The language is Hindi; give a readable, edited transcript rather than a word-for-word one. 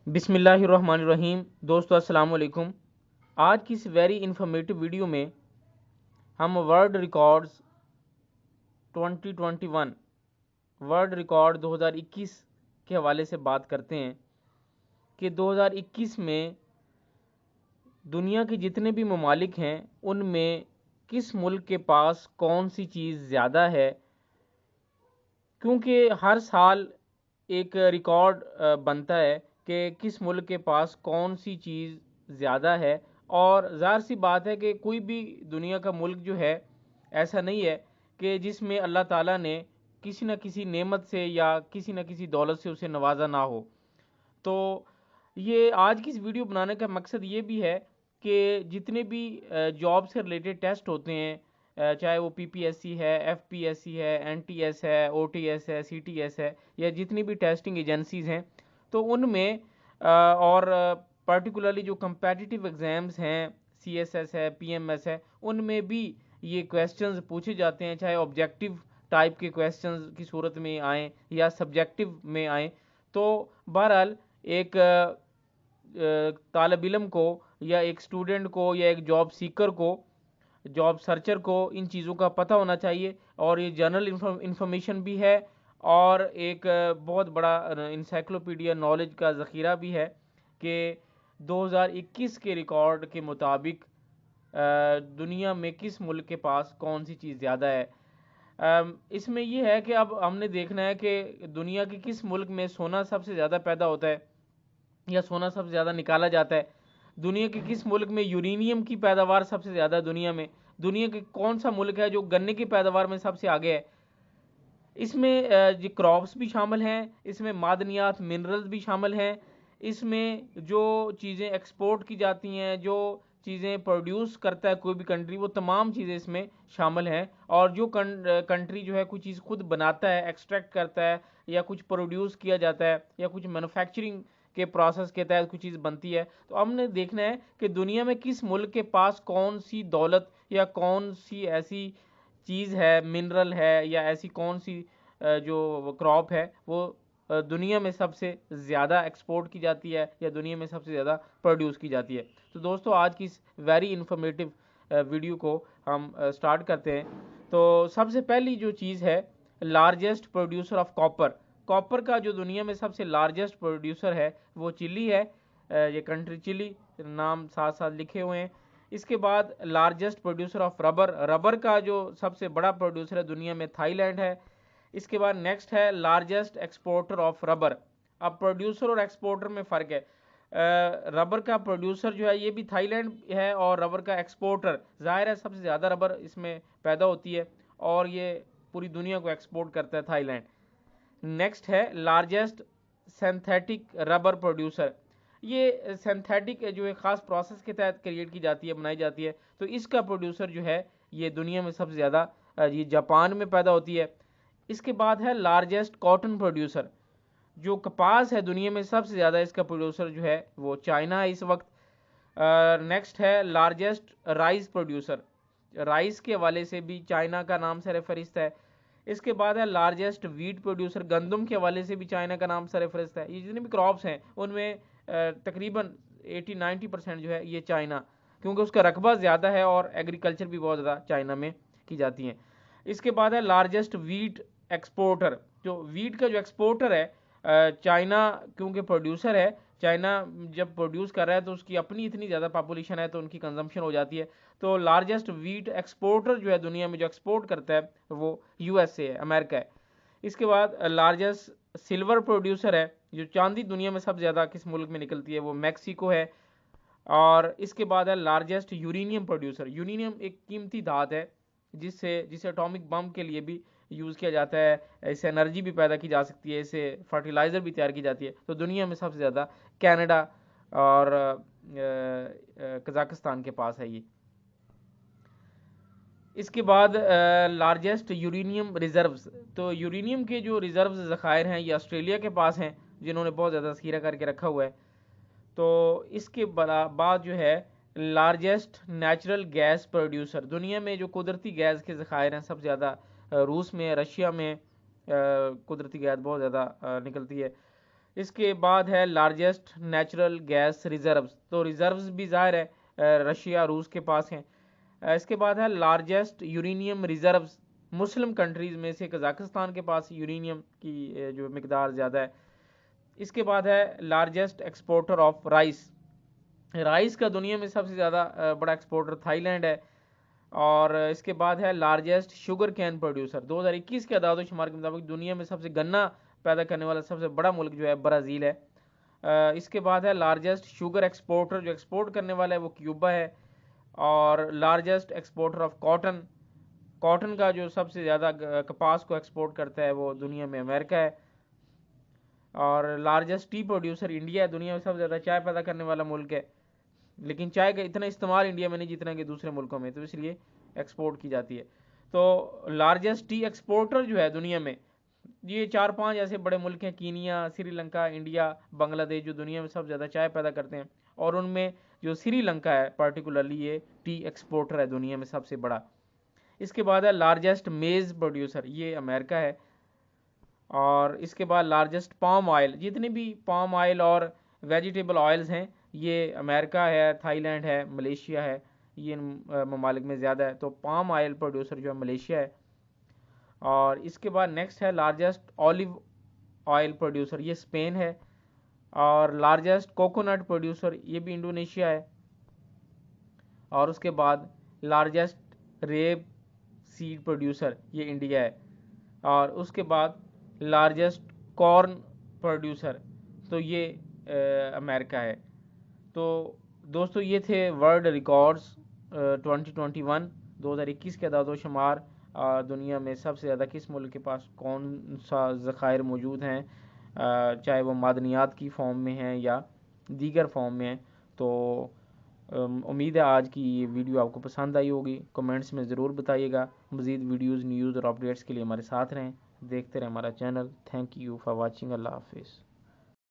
बिस्मिल्लाहिर्रहमानिर्रहीम। दोस्तों अस्सलाम वालेकुम। आज की इस वेरी इन्फॉर्मेटिव वीडियो में हम वर्ल्ड रिकॉर्ड्स 2021 वर्ल्ड रिकॉर्ड 2021 के हवाले से बात करते हैं कि 2021 में दुनिया के जितने भी ममालिक हैं उनमें किस मुल्क के पास कौन सी चीज़ ज़्यादा है, क्योंकि हर साल एक रिकॉर्ड बनता है कि किस मुल्क के पास कौन सी चीज़ ज़्यादा है। और ज़ाहिर सी बात है कि कोई भी दुनिया का मुल्क जो है ऐसा नहीं है कि जिसमें अल्लाह ताला ने किसी न किसी नेमत से या किसी न किसी दौलत से उसे नवाजा ना हो। तो ये आज की इस वीडियो बनाने का मकसद ये भी है कि जितने भी जॉब से रिलेटेड टेस्ट होते हैं, चाहे वो पीपीएससी है, एफपीएससी है, एनटीएस है, ओटीएस है, सीटीएस है, या जितनी भी टेस्टिंग एजेंसीज हैं, तो उनमें और पर्टिकुलरली जो कंपेटिटिव एग्ज़ाम्स हैं, सीएसएस है, पीएमएस है, उनमें भी ये क्वेश्चंस पूछे जाते हैं, चाहे ऑब्जेक्टिव टाइप के क्वेश्चंस की सूरत में आएँ या सब्जेक्टिव में आएँ। तो बहरहाल एक तालिब इल्म को या एक स्टूडेंट को या एक जॉब सीकर को, जॉब सर्चर को इन चीज़ों का पता होना चाहिए। और ये जनरल इंफॉर्मेशन भी है और एक बहुत बड़ा इंसाइक्लोपीडिया नॉलेज का ज़ख़ीरा भी है कि 2021 के रिकॉर्ड के मुताबिक दुनिया में किस मुल्क के पास कौन सी चीज़ ज़्यादा है। इसमें यह है कि अब हमने देखना है कि दुनिया के किस मुल्क में सोना सबसे ज़्यादा पैदा होता है या सोना सबसे ज़्यादा निकाला जाता है। दुनिया के किस मुल्क में यूरेनियम की पैदावार सबसे ज़्यादा दुनिया में। दुनिया के कौन सा मुल्क है जो गन्ने की पैदावार में सबसे आगे है। इसमें जो क्रॉप्स भी शामिल हैं, इसमें मादनियात मिनरल्स भी शामिल हैं, इसमें जो चीज़ें एक्सपोर्ट की जाती हैं, जो चीज़ें प्रोड्यूस करता है कोई भी कंट्री, वो तमाम चीज़ें इसमें शामिल हैं। और जो कंट्री जो है कोई चीज़ खुद बनाता है, एक्सट्रैक्ट करता है, या कुछ प्रोड्यूस किया जाता है, या कुछ मैन्युफैक्चरिंग के प्रोसेस के तहत कुछ चीज़ बनती है, तो हमने देखना है कि दुनिया में किस मुल्क के पास कौन सी दौलत या कौन सी ऐसी चीज़ है, मिनरल है, या ऐसी कौन सी जो क्रॉप है वो दुनिया में सबसे ज़्यादा एक्सपोर्ट की जाती है या दुनिया में सबसे ज़्यादा प्रोड्यूस की जाती है। तो दोस्तों आज की इस वेरी इन्फॉर्मेटिव वीडियो को हम स्टार्ट करते हैं। तो सबसे पहली जो चीज़ है, largest producer of copper. Copper का जो दुनिया में सबसे लार्जेस्ट प्रोड्यूसर है वो चिली है। ये कंट्री चिली नाम साथ साथ लिखे हुए हैं। इसके बाद largest producer of rubber, rubber का जो सबसे बड़ा प्रोड्यूसर है दुनिया में, थाईलैंड है। इसके बाद नेक्स्ट है लार्जेस्ट एक्सपोर्टर ऑफ रबर। अब प्रोड्यूसर और एक्सपोर्टर में फ़र्क है। रबर का प्रोड्यूसर जो है ये भी थाईलैंड है, और रबर का एक्सपोर्टर ज़ाहिर है सबसे ज़्यादा रबर इसमें पैदा होती है और ये पूरी दुनिया को एक्सपोर्ट करता है थाईलैंड। नेक्स्ट है लार्जेस्ट सिंथेटिक रबर प्रोड्यूसर। ये सिंथेटिक जो एक ख़ास प्रोसेस के तहत क्रिएट की जाती है, बनाई जाती है, तो इसका प्रोड्यूसर जो है ये दुनिया में सबसे ज़्यादा ये जापान में पैदा होती है। इसके बाद है लार्जेस्ट कॉटन प्रोड्यूसर। जो कपास है दुनिया में सबसे ज़्यादा इसका प्रोड्यूसर जो है वो चाइना है इस वक्त। नेक्स्ट है लार्जेस्ट राइस प्रोड्यूसर। राइस के हवाले से भी चाइना का नाम सरफहरिस्त है। इसके बाद है लार्जेस्ट वीट प्रोड्यूसर। गंदम के हवाले से भी चाइना का नाम सरफहरिस्त है। ये जितने भी क्रॉप्स हैं उनमें तकरीबन 80-90% जो है ये चाइना, क्योंकि उसका रकबा ज़्यादा है और एग्रीकल्चर भी बहुत ज़्यादा चाइना में की जाती हैं। इसके बाद है लार्जेस्ट वीट एक्सपोर्टर। जो वीट का जो एक्सपोर्टर है चाइना, क्योंकि प्रोड्यूसर है, चाइना जब प्रोड्यूस कर रहा है तो उसकी अपनी इतनी ज़्यादा पॉपुलेशन है तो उनकी कंजम्पशन हो जाती है। तो लार्जेस्ट वीट एक्सपोर्टर जो है दुनिया में जो एक्सपोर्ट करता है वो यूएसए है, अमेरिका है। इसके बाद लार्जेस्ट सिल्वर प्रोड्यूसर है, जो चांदी दुनिया में सबसे ज़्यादा किस मुल्क में निकलती है, वो मैक्सिको है। और इसके बाद है लार्जेस्ट यूरेनियम प्रोड्यूसर। यूरेनियम एक कीमती धात है जिसे एटॉमिक बम के लिए भी यूज़ किया जाता है, इससे एनर्जी भी पैदा की जा सकती है, इससे फर्टिलाइज़र भी तैयार की जाती है। तो दुनिया में सबसे ज़्यादा कनाडा और कज़ाकिस्तान के पास है ये। इसके बाद लार्जेस्ट यूरेनियम रिजर्व्स। तो यूरेनियम के जो रिजर्व्स ज़खायर हैं ये ऑस्ट्रेलिया के पास हैं, जिन्होंने बहुत ज़्यादा ज़ख़ीरा करके रखा हुआ है। तो इसके बाद जो है लार्जेस्ट नेचुरल गैस प्रोड्यूसर। दुनिया में जो कुदरती गैस के ज़खायर हैं सबसे ज़्यादा रूस में, रशिया में कुदरती गैस बहुत ज़्यादा निकलती है। इसके बाद है लार्जेस्ट नेचुरल गैस रिजर्व्स, तो रिजर्व्स भी ज़ाहिर है रशिया रूस के पास हैं। इसके बाद है लार्जेस्ट यूरेनियम रिजर्व्स, मुस्लिम कंट्रीज़ में से कज़ाकिस्तान के पास यूरेनियम की जो मिकदार ज़्यादा है। इसके बाद है largest exporter of rice, rice का दुनिया में सबसे ज़्यादा बड़ा एक्सपोर्टर थाईलैंड है। और इसके बाद है लार्जेस्ट शुगर कैन प्रोड्यूसर, 2021 के अदाद-ओ-शुमार के मुताबिक दुनिया में सबसे गन्ना पैदा करने वाला सबसे बड़ा मुल्क जो है ब्राज़ील है। इसके बाद है लार्जेस्ट शुगर एक्सपोर्टर, जो एक्सपोर्ट करने वाला है वो क्यूबा है। और largest exporter of cotton, cotton का जो सबसे ज़्यादा कपास को एक्सपोर्ट करता है वो दुनिया में अमेरिका है। और लार्जेस्ट टी प्रोड्यूसर इंडिया है, दुनिया में सबसे ज़्यादा चाय पैदा करने वाला मुल्क है, लेकिन चाय का इतना इस्तेमाल इंडिया में नहीं जितना कि दूसरे मुल्कों में, तो इसलिए एक्सपोर्ट की जाती है। तो लार्जेस्ट टी एक्सपोर्टर जो है दुनिया में, ये 4-5 ऐसे बड़े मुल्क हैं, कीनिया, श्रीलंका, इंडिया, बांग्लादेश, जो दुनिया में सबसे ज़्यादा चाय पैदा करते हैं। और उनमें जो श्रीलंका है पर्टिकुलरली, ये टी एक्सपोर्टर है दुनिया में सबसे बड़ा। इसके बाद है लार्जेस्ट मेज़ प्रोड्यूसर, ये अमेरिका है। और इसके बाद लार्जेस्ट पाम ऑयल, जितने भी पाम ऑयल और वेजिटेबल ऑयल्स हैं ये अमेरिका है, थाईलैंड है, मलेशिया है, ये इन ममालिक में ज़्यादा है। तो पाम ऑयल प्रोड्यूसर जो है मलेशिया है। और इसके बाद नेक्स्ट है लार्जेस्ट ऑलिव ऑयल प्रोड्यूसर, ये स्पेन है। और लार्जेस्ट कोकोनट प्रोड्यूसर ये भी इंडोनेशिया है। और उसके बाद लार्जेस्ट रेप सीड प्रोड्यूसर ये इंडिया है। और उसके बाद लार्जेस्ट कॉर्न प्रोड्यूसर तो ये अमेरिका है। तो दोस्तों ये थे वर्ल्ड रिकॉर्ड्स 2021 के अदाद-ओ-शुमार। दुनिया में सबसे ज़्यादा किस मुल्क के पास कौन सा ज़खायर मौजूद हैं, चाहे वो मादनियात की फॉर्म में हैं या दीगर फॉर्म में हैं। तो उम्मीद है आज की ये वीडियो आपको पसंद आई होगी। कमेंट्स में ज़रूर बताइएगा। मज़ीद वीडियोज़, न्यूज़ और अपडेट्स के लिए हमारे साथ रहें, देखते रहें हमारा channel. Thank you for watching. अल्लाह हाफिज़।